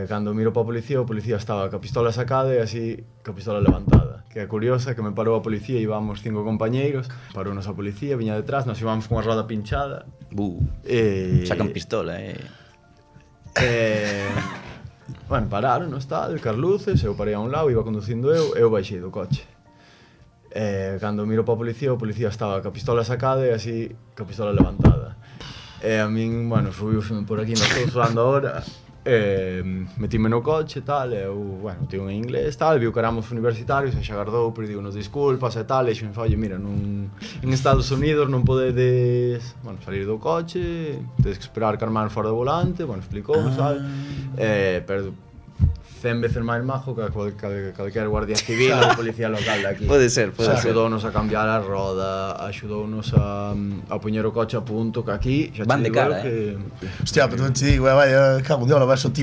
Cando miro para o policía estaba ca pistola sacada e así ca pistola levantada. Que é curiosa, que me parou a policía, íbamos 5 compañeiros, parounos a policía, viña detrás, nos íbamos con a roda pinchada. Sacan pistola, Bueno, pararon, tal, car luces, eu parei a un lado, iba conducindo eu baixei do coche. Cando miro para o policía estaba ca pistola sacada e así ca pistola levantada. A min, bueno, subiuseme por aquí, non estou sudando ahora, metíme no coche, tal, eu, bueno, tío en inglés, tal, viu que éramos universitarios, e xa agardou, pediu-nos disculpas e tal, e xo me oye, mira, en Estados Unidos non podedes, bueno, salir do coche, tedes que esperar que armar fora do volante, bueno, explicou, sabe, pero 100 veces máis majo que calquer guardia civil ou policía local de aquí. Pode ser. Axudounos a cambiar a roda, axudounos a poñer o coche a punto, que aquí xa van de cara, que... Hostia, pero te digo, vaya, cago en diablo, a ver, son tipo